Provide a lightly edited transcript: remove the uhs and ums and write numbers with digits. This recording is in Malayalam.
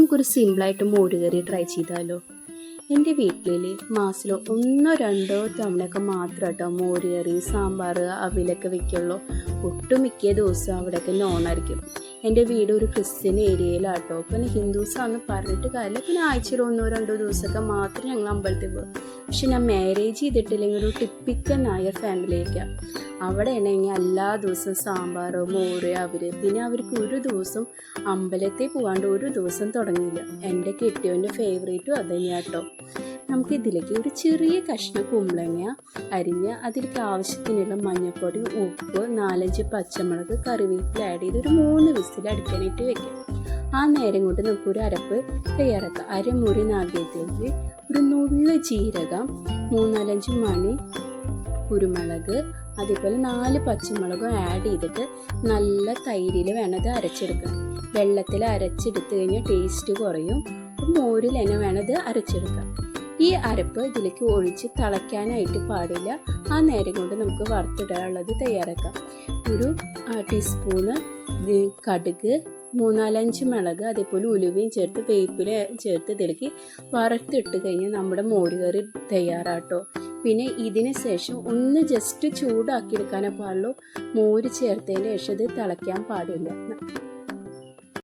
നമുക്കൊരു സിമ്പിളായിട്ട് മോരുകറി ട്രൈ ചെയ്താലോ? എൻ്റെ വീട്ടിൽ മാസത്തിലോ 1-2 തവണയൊക്കെ മാത്രം കേട്ടോ മോരുകറി, സാമ്പാർ, അവിലൊക്കെ വെക്കുള്ളൂ. ഒട്ടുമിക്ക ദിവസവും അവിടെയൊക്കെ നോണായിരിക്കും. എൻ്റെ വീട് ഒരു ക്രിസ്ത്യൻ ഏരിയയിലാട്ടോ. പിന്നെ ഹിന്ദുസാന്ന് പറഞ്ഞിട്ട് കാര്യമില്ല. പിന്നെ ആഴ്ചയിൽ 1-2 ദിവസമൊക്കെ മാത്രം ഞങ്ങൾ അമ്പലത്തിൽ പോകും. പക്ഷെ ഞാൻ മാരേജ് ചെയ്തിട്ടില്ലെങ്കിൽ ഒരു ടിപ്പിക്കൽ നായർ ഫാമിലിയൊക്കെയാണ്. അവിടെ ആണെങ്കിൽ എല്ലാ ദിവസവും സാമ്പാർ, മോര്, അവര്. പിന്നെ അവർക്ക് ഒരു ദിവസം അമ്പലത്തിൽ പോകാണ്ട് ഒരു ദിവസം തുടങ്ങിയില്ല. എൻ്റെ കെട്ടിയവൻ്റെ ഫേവറേറ്റും അത് തന്നെയാട്ടോ. നമുക്കിതിലേക്ക് ഒരു ചെറിയ കഷ്ണം കുമ്പളങ്ങ അരിഞ്ഞ് അതിലേക്ക് ആവശ്യത്തിനുള്ള മഞ്ഞൾപ്പൊടി, ഉപ്പ്, 4-5 പച്ചമുളക്, കറിവേപ്പില ആഡ് ചെയ്ത് ഒരു 3 വിസിൽ അടിക്കാനായിട്ട് വെക്കാം. ആ നേരം കൊണ്ട് നമുക്കൊരു അരപ്പ് തയ്യാറാക്കാം. അരമുറി നാളികേരത്തിൽ ഒരു നുള്ള് ജീരകം, 3-4 മണി കുരുമുളക്, അതേപോലെ 4 പച്ചമുളകും ആഡ് ചെയ്തിട്ട് നല്ല തൈരിൽ വേണത് അരച്ചെടുക്കാം. വെള്ളത്തിൽ അരച്ചെടുത്ത് കഴിഞ്ഞാൽ ടേസ്റ്റ് കുറയും. മോരിൽ തന്നെ വേണത് അരച്ചെടുക്കാം. ഈ അരപ്പ് ഇതിലേക്ക് ഒഴിച്ച് തിളയ്ക്കാനായിട്ട് പാടില്ല. ആ നേരം കൊണ്ട് നമുക്ക് വറുത്തിടാനുള്ളത് തയ്യാറാക്കാം. ഒരു ടീസ്പൂണ് കടുക്, 3-4 മുളക്, അതേപോലെ ഉലുവയും ചേർത്ത് വേപ്പില ചേർത്ത് ഇതിലേക്ക് വറുത്തിട്ട് കഴിഞ്ഞാൽ നമ്മുടെ മോരുകറി തയ്യാറാട്ടോ. പിന്നെ ഇതിന് ശേഷം ഒന്ന് ജസ്റ്റ് ചൂടാക്കിയെടുക്കാനേ പാടുള്ളൂ. മോര് ചേർത്തതിന് ശേഷം ഇത് തിളയ്ക്കാൻ പാടില്ല.